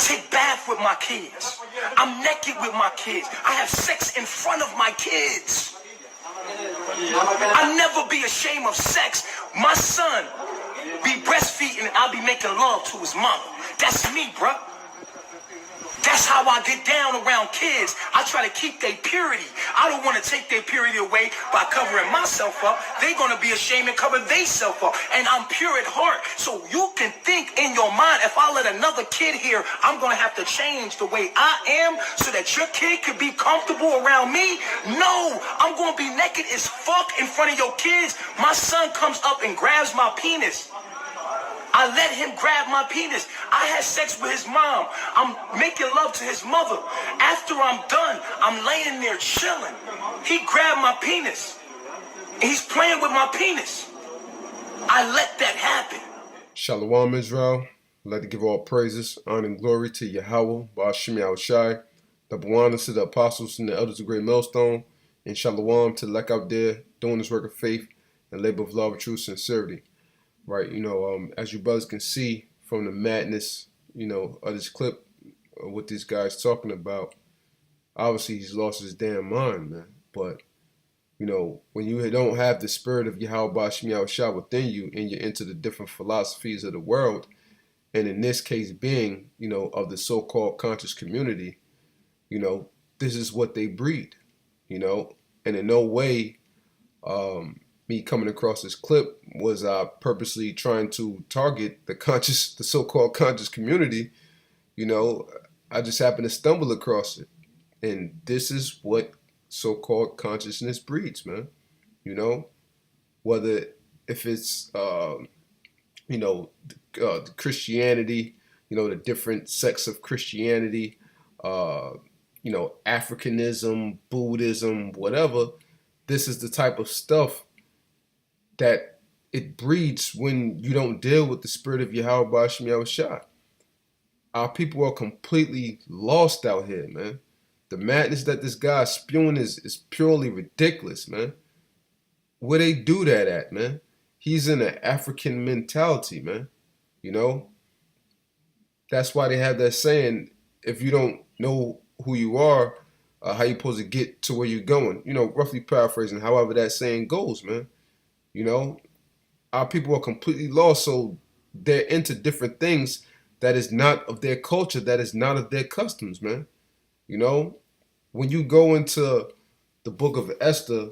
take bath with my kids. I'm naked with my kids. I have sex in front of my kids. I'll never be ashamed of sex. My son be breastfeeding and I'll be making love to his mama. That's me, bruh. That's how I get down around kids. I try to keep their purity. I don't want to take their purity away by covering myself up. They're going to be ashamed and cover themselves up. And I'm pure at heart. So you can think in your mind, if I let another kid here, I'm going to have to change the way I am so that your kid could be comfortable around me. No, I'm going to be naked as fuck in front of your kids. My son comes up and grabs my penis. I let him grab my penis. I had sex with his mom. I'm making love to his mother. After I'm done, I'm laying there chilling. He grabbed my penis. He's playing with my penis. I let that happen. Shalawam, Israel. I'd like to give all praises, honor, and glory to YAHAWAH, YAHAWASHI. Double honor to the apostles and the elders of Great Millstone. And Shalawam to the elect out there doing this work of faith and labor of love, truth, sincerity. Right, as you brothers can see from the madness, of this clip, what this guy's talking about, obviously he's lost his damn mind, man. But, when you don't have the spirit of YAHAWASHI within you and you're into the different philosophies of the world, and in this case being, of the so-called conscious community, this is what they breed, and in no way, me coming across this clip was purposely trying to target the so-called conscious community. I just happened to stumble across it, and this is what so-called consciousness breeds, man. Whether if it's Christianity, the different sects of Christianity, Africanism, Buddhism, whatever. This is the type of stuff that it breeds when you don't deal with the spirit of YAHAWASHI. Our people are completely lost out here, man. The madness that this guy's spewing is purely ridiculous, man. Where they do that at, man? He's in an African mentality, man. That's why they have that saying, if you don't know who you are, how you supposed to get to where you're going? Roughly paraphrasing, however that saying goes, man. Our people are completely lost, so they're into different things that is not of their culture, that is not of their customs, man. When you go into the book of Esther,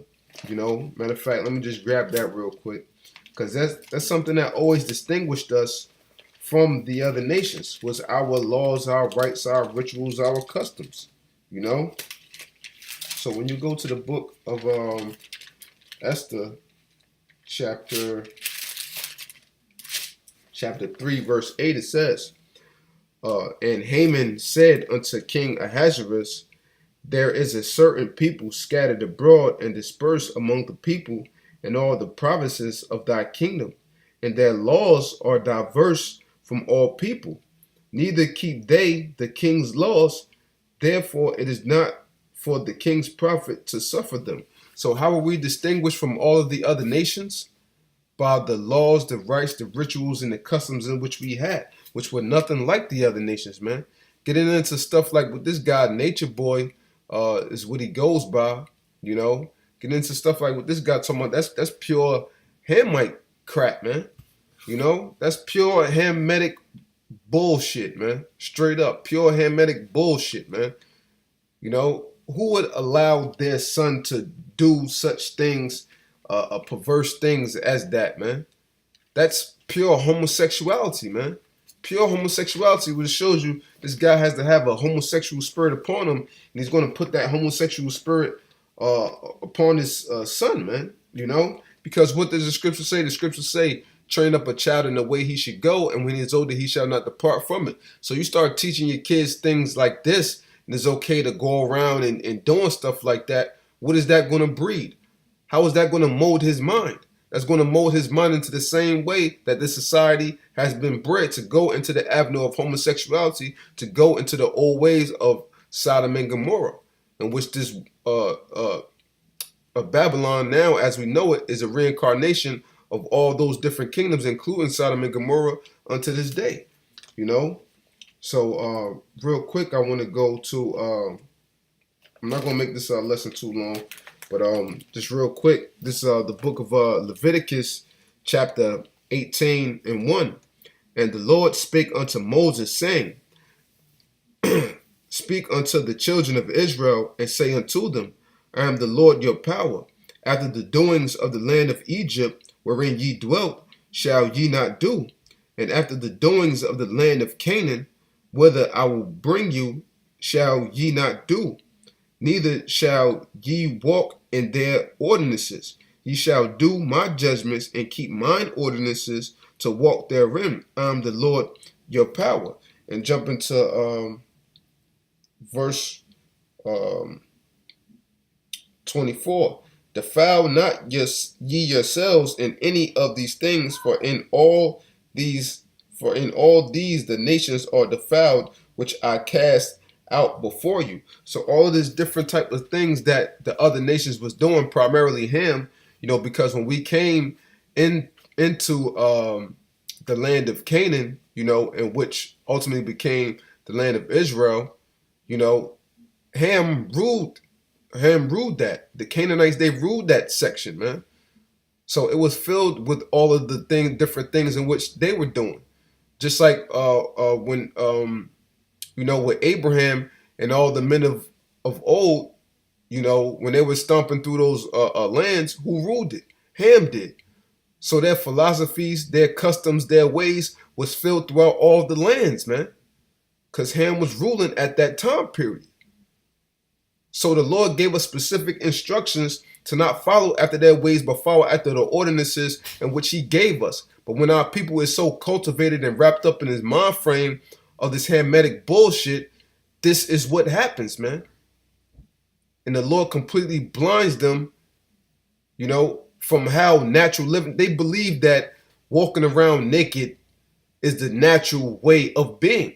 matter of fact, let me just grab that real quick, because that's something that always distinguished us from the other nations, was our laws, our rights, our rituals, our customs, So when you go to the book of Esther, chapter 3, verse 8, it says, and Haman said unto King Ahasuerus, there is a certain people scattered abroad and dispersed among the people in all the provinces of thy kingdom, and their laws are diverse from all people. Neither keep they the king's laws, therefore it is not for the king's profit to suffer them. So how are we distinguished from all of the other nations? By the laws, the rights, the rituals, and the customs in which we had, which were nothing like the other nations, man. Getting into stuff like with this guy, Nature Boy, is what he goes by, Getting into stuff like what this guy talking about, that's pure Hamite crap, man. That's pure Hamitic bullshit, man. Straight up, pure Hamitic bullshit, man. Who would allow their son to do such things, perverse things as that, man? That's pure homosexuality, man. Pure homosexuality, which shows you this guy has to have a homosexual spirit upon him, and he's going to put that homosexual spirit upon his son, man. Because what does the scripture say? The scriptures say, train up a child in the way he should go, and when he is older, he shall not depart from it. So you start teaching your kids things like this, and it's okay to go around and doing stuff like that. What is that going to breed? How is that going to mold his mind? That's going to mold his mind into the same way that this society has been bred to go into the avenue of homosexuality, to go into the old ways of Sodom and Gomorrah, in which this Babylon now, as we know it, is a reincarnation of all those different kingdoms, including Sodom and Gomorrah, unto this day. So real quick, I want to go to, I'm not going to make this lesson too long, but just real quick, this is the book of Leviticus chapter 18 and 1. And the Lord spake unto Moses, saying, Speak unto the children of Israel, and say unto them, I am the Lord your power. After the doings of the land of Egypt, wherein ye dwelt, shall ye not do. And after the doings of the land of Canaan, whither I will bring you, shall ye not do. Neither shall ye walk in their ordinances. Ye shall do my judgments and keep mine ordinances to walk therein. I am the Lord your power. And jump into verse 24. Defile not ye yourselves in any of these things, for in all these the nations are defiled, which I cast out before you. So all of these different type of things that the other nations was doing, primarily him, because when we came into the land of Canaan, in which ultimately became the land of Israel, Ham ruled that. The Canaanites, they ruled that section, man. So it was filled with all of the different things in which they were doing. Just like when with Abraham and all the men of old, when they were stomping through those lands, who ruled it? Ham did. So their philosophies, their customs, their ways was filled throughout all the lands, man. Because Ham was ruling at that time period. So the Lord gave us specific instructions to not follow after their ways, but follow after the ordinances in which he gave us. But when our people is so cultivated and wrapped up in his mind frame of this Hamitic bullshit, this is what happens, man. And the Lord completely blinds them, from how natural living. They believe that walking around naked is the natural way of being.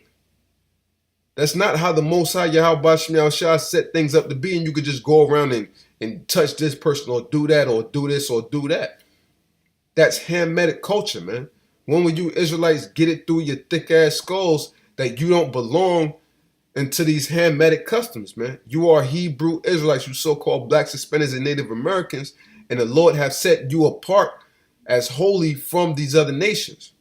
That's not how the Most High YAHAWASHI set things up to be, and you could just go around and touch this person or do that or do this or do that. That's Hamitic culture, man. When will you Israelites get it through your thick-ass skulls that you don't belong into these Hamitic customs, man? You are Hebrew Israelites, you so-called blacks, Hispanics, and Native Americans, and the Lord have set you apart as holy from these other nations.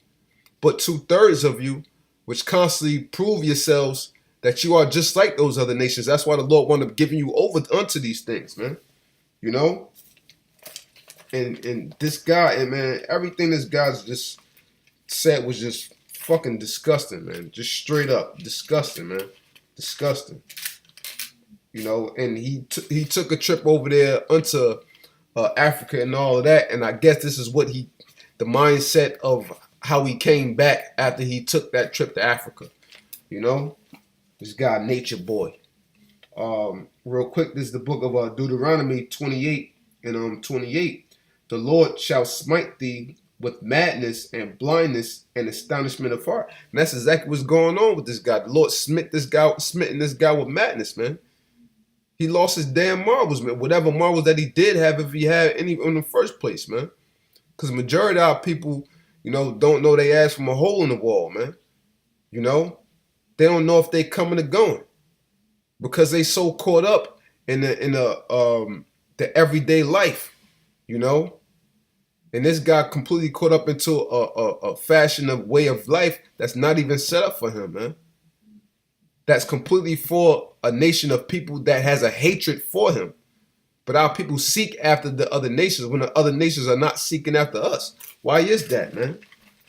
But 2/3 of you, which constantly prove yourselves that you are just like those other nations. That's why the Lord wound up giving you over unto these things, man. And this guy, and man, everything this guy's just said was just fucking disgusting, man. Just straight up disgusting, man. Disgusting. And he took a trip over there unto Africa and all of that. And I guess this is what the mindset of how he came back after he took that trip to Africa. This guy, Nature Boy. Real quick, this is the book of Deuteronomy 28 and 28. The Lord shall smite thee with madness and blindness and astonishment of heart. And that's exactly what's going on with this guy. The Lord smitten this guy with madness, man. He lost his damn marbles, man. Whatever marbles that he did have, if he had any in the first place, man. Because the majority of our people, don't know they ass from a hole in the wall, man. They don't know if they coming or going, because they so caught up in the everyday life, And this guy completely caught up into a fashion of way of life that's not even set up for him, man. That's completely for a nation of people that has a hatred for him. But our people seek after the other nations when the other nations are not seeking after us. Why is that, man?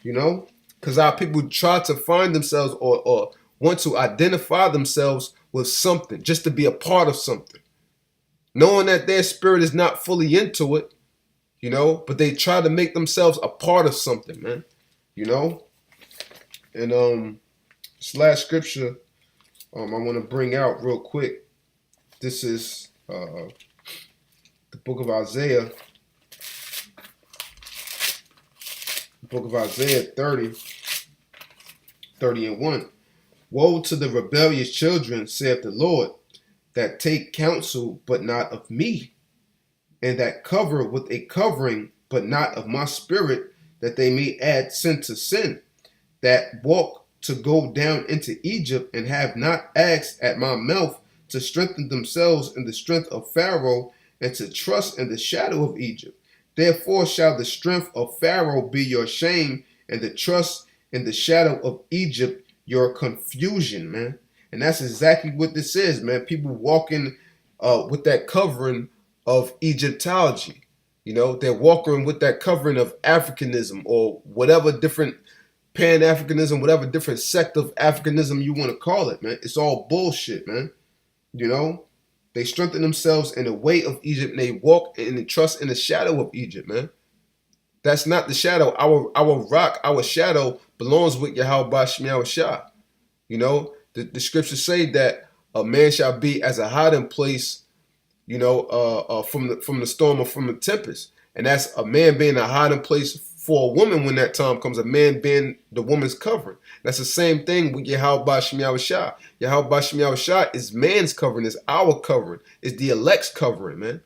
Because our people try to find themselves or want to identify themselves with something, just to be a part of something. Knowing that their spirit is not fully into it, but they try to make themselves a part of something, man. And this last scripture I want to bring out real quick. This is the book of Isaiah. The book of Isaiah 30 and 1. Woe to the rebellious children, saith the Lord, that take counsel, but not of me, and that cover with a covering, but not of my spirit, that they may add sin to sin, that walk to go down into Egypt, and have not asked at my mouth to strengthen themselves in the strength of Pharaoh, and to trust in the shadow of Egypt. Therefore shall the strength of Pharaoh be your shame, and the trust in the shadow of Egypt your confusion, man. And that's exactly what this is, man. People walking with that covering of Egyptology. You know, they're walking with that covering of Africanism, or whatever different Pan-Africanism, whatever different sect of Africanism you want to call it, man. It's all bullshit, man. You know, they strengthen themselves in the way of Egypt, and they walk and they trust in the shadow of Egypt, man. That's not the shadow. Our rock, our shadow belongs with YAHAWASHI. You know, the scriptures say that a man shall be as a hiding place, you know, from the storm or from the tempest. And that's a man being a hiding place for a woman when that time comes, a man being the woman's covering. That's the same thing with YAHAWASHI. YAHAWASHI is man's covering, is our covering, is the elect's covering, man.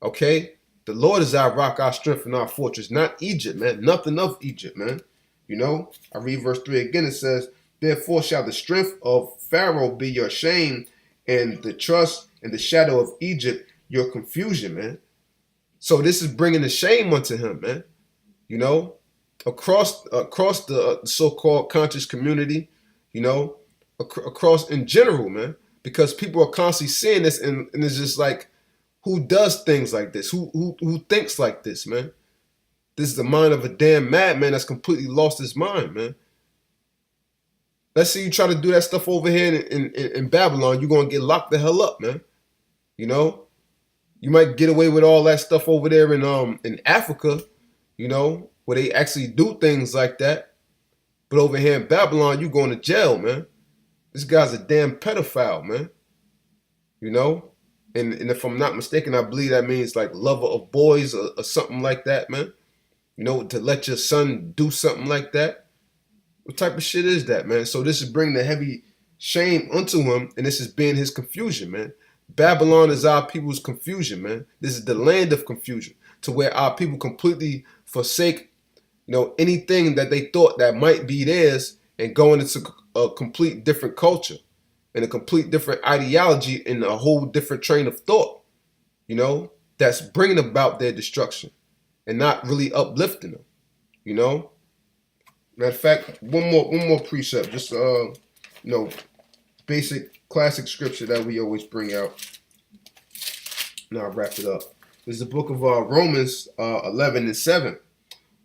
Okay? The Lord is our rock, our strength, and our fortress, not Egypt, man. Nothing of Egypt, man. You know? I read verse 3 again. It says, therefore shall the strength of Pharaoh be your shame, and the trust in the shadow of Egypt your confusion, man. So this is bringing the shame unto him, man. You know, across the so-called conscious community, you know, across in general, man, because people are constantly seeing this, and it's just like, who does things like this? Who thinks like this, man? This is the mind of a damn madman that's completely lost his mind, man. Let's see you try to do that stuff over here in Babylon, you're gonna get locked the hell up, man. You know, you might get away with all that stuff over there in Africa, you know, where they actually do things like that. But over here in Babylon, you going to jail, man. This guy's a damn pedophile, man. You know? And if I'm not mistaken, I believe that means like lover of boys or something like that, man. You know, to let your son do something like that. What type of shit is that, man? So this is bringing the heavy shame unto him, and this is being his confusion, man. Babylon is our people's confusion, man. This is the land of confusion, to where our people completely forsake, you know, anything that they thought that might be theirs, and going into a complete different culture and a complete different ideology and a whole different train of thought, you know, that's bringing about their destruction and not really uplifting them, you know. Matter of fact, one more precept, just you know, basic classic scripture that we always bring out. Now I'll wrap it up. This is the book of Romans 11:7.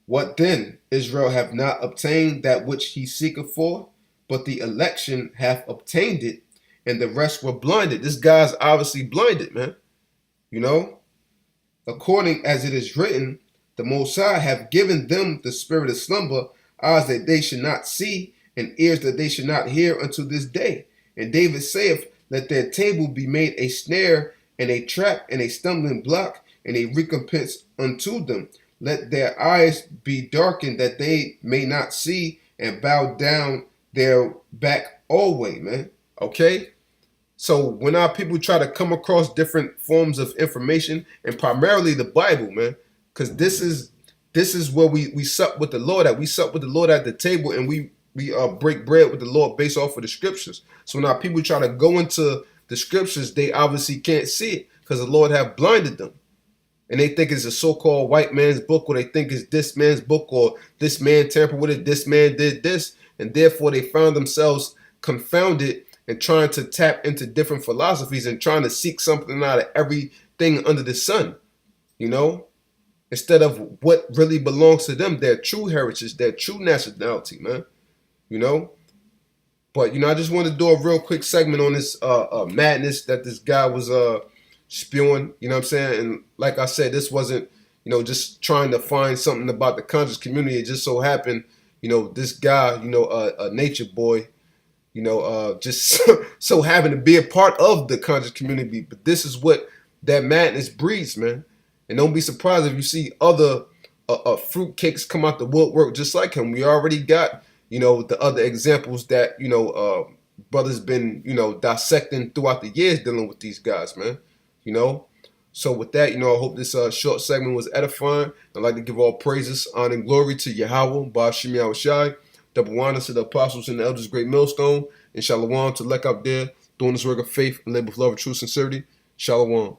What then? Israel have not obtained that which he seeketh for, but the election hath obtained it, and the rest were blinded. This guy's obviously blinded, man. You know? According as it is written, the Most High have given them the spirit of slumber, eyes that they should not see, and ears that they should not hear unto this day. And David saith, let their table be made a snare, and a trap, and a stumbling block, and a recompense unto them. Let their eyes be darkened, that they may not see, and bow down their back always, man. Okay? So when our people try to come across different forms of information, and primarily the Bible, man, because this is where we sup with the Lord at. We sup with the Lord at the table, and we break bread with the Lord based off of the scriptures. So when our people try to go into the scriptures, they obviously can't see it because the Lord have blinded them. And they think it's a so-called white man's book, or they think it's this man's book, or this man tampered with it, this man did this. And therefore they found themselves confounded and trying to tap into different philosophies and trying to seek something out of everything under the sun, you know, instead of what really belongs to them, their true heritage, their true nationality, man, you know. But, you know, I just wanted to do a real quick segment on this madness that this guy was spewing, you know what I'm saying? And like I said, this wasn't, you know, just trying to find something about the conscious community. It just so happened, you know, this guy, you know, a nature boy, you know, just so happened to be a part of the conscious community. But this is what that madness breeds, man. And don't be surprised if you see other fruitcakes come out the woodwork just like him. We already got, you know, the other examples that, you know, brothers been, you know, dissecting throughout the years dealing with these guys, man. You know, so with that, you know, I hope this short segment was edifying. I'd like to give all praises, honor, and glory to Yahawah, YAHAWASHI, Double honors to the apostles and the elders, Great Millstone, and Shalawam to Lek out there, doing this work of faith and labor with love and true sincerity. Shalawam.